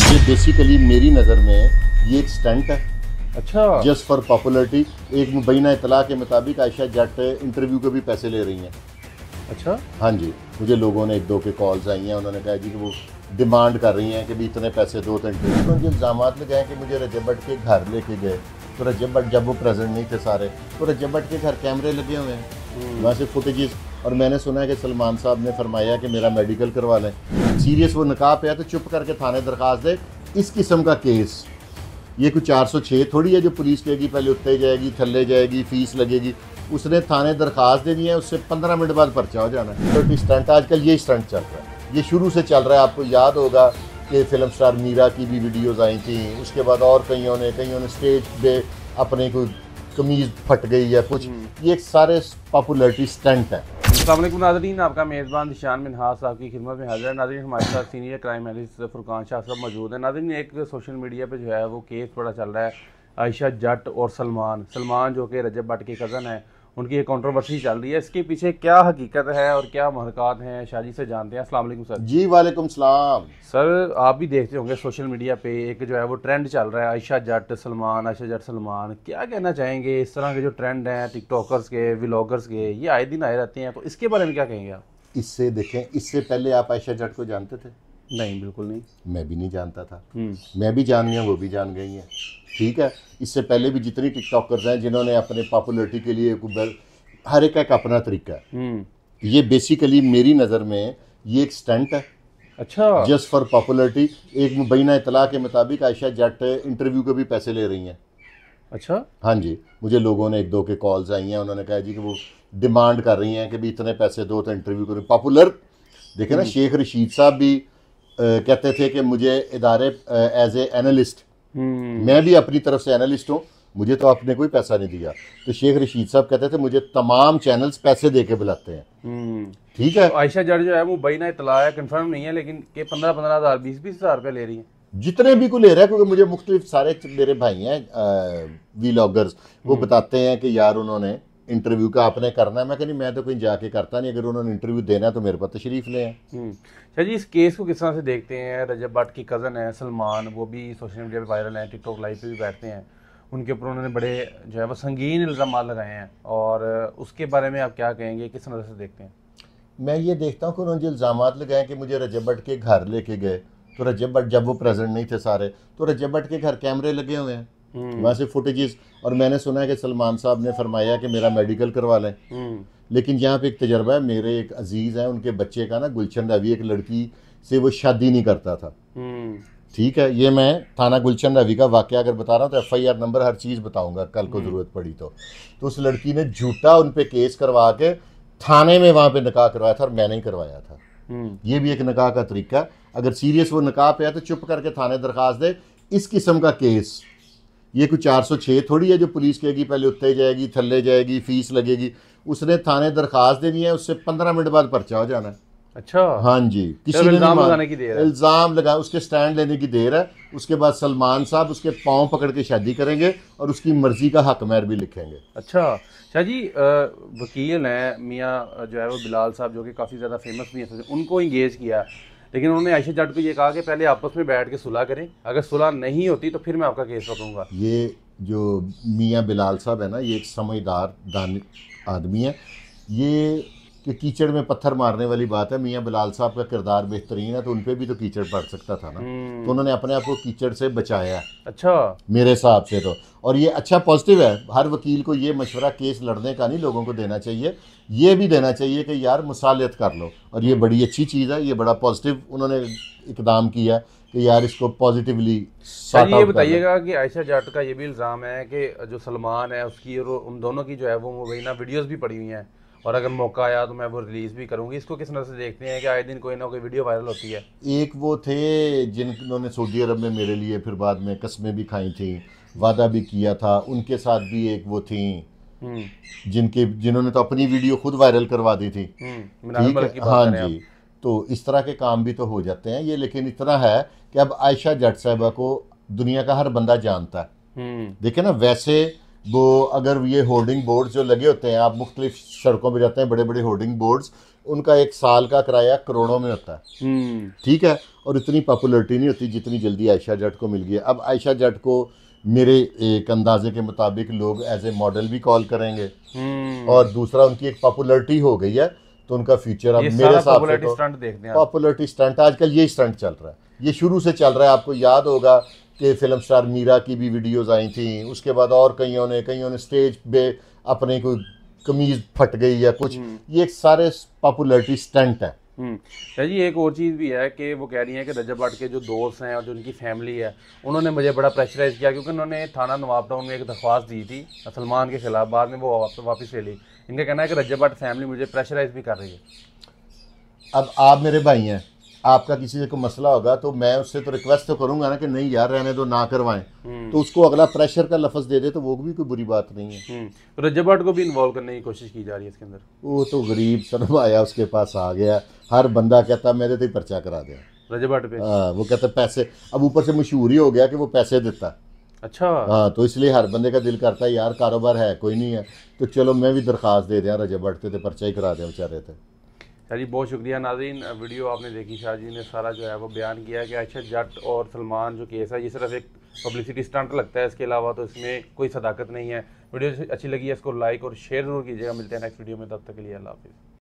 ये बेसिकली मेरी नज़र में ये एक स्टंट है। अच्छा, जस्ट फॉर पॉपुलरिटी। एक मुबैना इतला के मुताबिक आयशा जट इंटरव्यू के भी पैसे ले रही हैं। अच्छा, हाँ जी, मुझे लोगों ने एक दो के कॉल्स आई हैं, उन्होंने कहा जी कि वो डिमांड कर रही हैं कि भी इतने पैसे दो। तो इंटरव्यू में जो इल्ज़ाम लगाए कि मुझे रजब भट्ट के घर लेके गए, तो रजब भट्ट जब वो प्रेजेंट नहीं थे सारे, तो रजब भट्ट के घर कैमरे लगे हुए हैं, वहाँ से फुटेजेस। और मैंने सुना है कि सलमान साहब ने फरमाया कि मेरा मेडिकल करवा लें। सीरियस वो नकाब है तो चुप करके थाने दरख्वास्त दे। इस किस्म का केस ये कुछ 406 थोड़ी है जो पुलिस कहेगी पहले उत्ते जाएगी, थल्ले जाएगी, फीस लगेगी। उसने थाने दरख्वास्त देनी है, उससे 15 मिनट बाद पर्चा हो जाना है। तो स्टंट आजकल ये स्टंट चल रहा है, ये शुरू से चल रहा है। आपको याद होगा कि फिल्म स्टार मीरा की भी वीडियोज़ आई थी, उसके बाद और कईयों ने स्टेज पे अपने कोई कमीज़ फट गई या कुछ। ये एक सारे पॉपुलरिटी स्टंट है। अस्सलाम वालेकुम नाज़रीन, आपका मेज़बान निशान मिनहास साहब की खिदमत में हाजिर है। नाज़रीन, हमारे साथ senior crime analyst Furqan Shah साहब मौजूद है। नाज़रीन, एक सोशल मीडिया पे जो है वो केस बड़ा चल रहा है आयशा जट और सलमान जो कि रजब भट्ट के कज़न है, उनकी एक कंट्रोवर्सी चल रही है। इसके पीछे क्या हकीकत है और क्या महरक़ात हैं, शाजी से जानते हैं। अस्सलाम वालेकुम सर। जी वालेकुम सलाम। सर, आप भी देखते होंगे सोशल मीडिया पे एक जो है वो ट्रेंड चल रहा है आयशा जट सलमान। क्या कहना चाहेंगे इस तरह के जो ट्रेंड हैं टिकटॉकर्स के, व्लॉगर्स के, ये आए दिन आए रहते हैं, तो इसके बारे में क्या कहेंगे आप? इससे देखें, इससे पहले आप आयशा जट को जानते थे? नहीं, बिल्कुल नहीं। मैं भी नहीं जानता था। मैं भी जान गया, वो भी जान गई हैं। ठीक है, इससे पहले भी जितनी टिकटॉकर्स हैं जिन्होंने अपने पॉपुलरिटी के लिए हर एक का अपना तरीका है। ये बेसिकली मेरी नज़र में ये एक स्टंट है। अच्छा, जस्ट फॉर पॉपुलरिटी। एक मुबैना इतला के मुताबिक आयशा जट इंटरव्यू के भी पैसे ले रही हैं। अच्छा, हाँ जी, मुझे लोगों ने एक दो के कॉल्स आई हैं, उन्होंने कहा जी कि वो डिमांड कर रही हैं कि भी इतने पैसे दो तो इंटरव्यू करें। पॉपुलर देखे ना, शेख रशीद साहब भी कहते थे कि मुझे इदारे एज ए एनालिस्ट, मैं भी अपनी तरफ से एनालिस्ट हूँ, मुझे तो आपने कोई पैसा नहीं दिया। तो शेख रशीद साहब कहते थे मुझे तमाम चैनल्स पैसे दे के बुलाते हैं। ठीक है, तो आयशा जट जो है वो मुबैना इतला है, कंफर्म नहीं है, लेकिन के 15-15 हज़ार 20-20 हज़ार रुपये ले रही है। जितने भी को ले रहा है, क्योंकि मुझे मुख्तलिफ सारे मेरे भाई हैं वीलॉगर्स, वो बताते हैं कि यार उन्होंने इंटरव्यू का आपने करना है। मैं कहनी मैं तो कहीं जाके करता नहीं, अगर उन्होंने इंटरव्यू देना है तो मेरे पास तशरीफ़ ले आए। अच्छा जी, इस केस को किस तरह से देखते हैं? रजब भट्ट की कज़न है सलमान, वो भी सोशल मीडिया पे वायरल हैं, टिकटॉक लाइव पे भी बैठते हैं, उनके ऊपर उन्होंने बड़े जो है वो संगीन इल्ज़ाम लगाए हैं, और उसके बारे में आप क्या कहेंगे, किस नज़र से देखते हैं? मैं ये देखता हूँ कि उन्होंने जो इल्ज़ाम लगाए कि मुझे रजब भट्ट के घर लेके गए, तो रजब भट्ट जब वो प्रेजेंट नहीं थे सारे, तो रजब भट्ट के घर कैमरे लगे हुए हैं, वहाँ से फुटेजेस। और मैंने सुना है कि सलमान साहब ने फरमाया कि मेरा मेडिकल करवा लें। लेकिन यहाँ पे एक तजर्बा है, मेरे एक अजीज़ हैं, उनके बच्चे का ना गुलशन रवि एक लड़की से वो शादी नहीं करता था। ठीक है, ये मैं थाना गुलशन रवि का वाक़या अगर बता रहा हूँ तो FIR नंबर हर चीज़ बताऊँगा कल को ज़रूरत पड़ी तो उस लड़की ने झूठा उन पर केस करवा के थाने में वहाँ पे निकाह करवाया था, और मैंने ही करवाया था। ये भी एक निकाह का तरीका। अगर सीरियस वो निकाह पे है तो चुप करके थाने दरख्वास्त दे। इस किस्म का केस ये कुछ 406 थोड़ी है जो पुलिस कहेगी पहले उत्ते जाएगी, थल्ले जाएगी, फीस लगेगी। उसने थाने दरख्वास्त देनी है, उससे 15 मिनट बाद पर्चा हो जाना है। अच्छा, हाँ जी, किसी ने इल्ज़ाम लगाने की देर है, इल्ज़ाम लगा, उसके स्टैंड लेने की देर है। उसके बाद सलमान साहब उसके पाँव पकड़ के शादी करेंगे और उसकी मर्जी का हक महर भी लिखेंगे। अच्छा शाह जी, वकील हैं मियाँ जो है वो बिलाल साहब, जो कि काफ़ी ज़्यादा फेमस भी हैं, उनको इंगेज किया, लेकिन उन्होंने आयशा जट को ये कहा कि पहले आपस में बैठ के सुलह करें, अगर सुलह नहीं होती तो फिर मैं आपका केस पकड़ूंगा। ये जो मियाँ बिलाल साहब है ना, ये एक समझदार दान आदमी है। ये कि कीचड़ में पत्थर मारने वाली बात है। मियाँ बिलाल साहब का किरदार बेहतरीन है, तो उन पर भी तो कीचड़ पड़ सकता था ना, तो उन्होंने अपने आप को कीचड़ से बचाया। अच्छा, मेरे हिसाब से तो, और ये अच्छा पॉजिटिव है। हर वकील को ये मशवरा केस लड़ने का नहीं लोगों को देना चाहिए, ये भी देना चाहिए कि यार मुसालियत कर लो, और ये बड़ी अच्छी चीज़ है। ये बड़ा पॉजिटिव उन्होंने इकदाम किया कि यार इसको पॉजिटिवली सॉर्ट आउट। ये बताइएगा कि आयशा जट का ये भी इल्ज़ाम है कि जो सलमान है उसकी और उन दोनों की जो है वो मुबैना वीडियोज़ भी पड़ी हुई हैं, और अगर मौका आया तो मैं वो रिलीज़ भी करूँगी। इसको किस नज़र से देखते हैं कि आए दिन कोई ना कोई वीडियो वायरल होती है? एक वो थे जिन्होंने सऊदी अरब में मेरे लिए फिर बाद में कस्में भी खाई थी, वादा भी किया था, उनके साथ भी एक वो थी जिन्होंने तो अपनी वीडियो खुद वायरल करवा दी थी। ठीक है, हाँ जी, तो इस तरह के काम भी तो हो जाते हैं ये। लेकिन इतना है कि अब आयशा जट साहिबा को दुनिया का हर बंदा जानता है। देखे ना, वैसे वो अगर ये होर्डिंग बोर्ड्स जो लगे होते हैं, आप मुख्तलिफ सड़कों पर जाते हैं, बड़े बड़े होर्डिंग बोर्ड्स, उनका एक साल का किराया करोड़ों में होता है, ठीक है, और इतनी पॉपुलरिटी नहीं होती जितनी जल्दी आयशा जट को मिल गई है। अब आयशा जट को मेरे एक अंदाजे के मुताबिक लोग एज ए मॉडल भी कॉल करेंगे, और दूसरा उनकी एक पॉपुलरिटी हो गई है, तो उनका फ्यूचर अब मेरे हिसाब से तो पॉपुलरिटी स्टंट, आजकल यही स्टंट चल रहा है, ये शुरू से चल रहा है। आपको याद होगा कि फिल्म स्टार मीरा की भी वीडियोस आई थी, उसके बाद और कईयों ने स्टेज पे अपने कोई कमीज फट गई या कुछ, ये एक सारे पॉपुलरिटी स्टंट है। जी एक और चीज़ भी है कि वो कह रही है कि रजब भट्ट के जो दोस्त हैं और जो उनकी फैमिली है, उन्होंने मुझे बड़ा प्रेशराइज किया, क्योंकि उन्होंने थाना नवाब टाउन में एक दरख्वास्त दी थी सलमान के खिलाफ, बाद में वो वापस ले ली। इनका कहना है कि रजब भट्ट फैमिली मुझे प्रेशराइज भी कर रही है। अब आप मेरे भाई हैं, आपका किसी से कोई मसला होगा तो मैं उससे तो रिक्वेस्ट तो करूंगा ना कि नहीं यार रहने दो, ना करवाएं, तो उसको अगला प्रेशर का लफ्ज़ दे दे तो वो भी कोई बुरी बात नहीं है। रजब भट्ट को भी इन्वॉल्व करने की कोशिश की जा रही है इसके अंदर। वो तो गरीब सरमाया उसके पास आ गया, हर बंदा कहता मेरे तो ही पर्चा करा दे रजब भट्ट पे। वो कहता पैसे, अब ऊपर से मशहूर ही हो गया कि वो पैसे देता। अच्छा। हाँ, तो इसलिए हर बंदे का दिल करता है यार कारोबार है कोई नहीं है तो चलो मैं भी दरख्वास्त दे दें रजब भट्ट थे पर्चा ही करा दें बेचारे थे। शाह जी बहुत शुक्रिया। नाज़रीन वीडियो आपने देखी, शाह जी ने सारा जो है वो बयान किया है कि आयशा जट और सलमान जो केस है ये सिर्फ एक पब्लिसिटी स्टंट लगता है, इसके अलावा तो इसमें कोई सदाकत नहीं है। वीडियो अच्छी लगी है इसको लाइक और शेयर जरूर कीजिएगा। मिलते हैं नेक्स्ट वीडियो में, तब तक के लिए अल्लाह हाफिज़।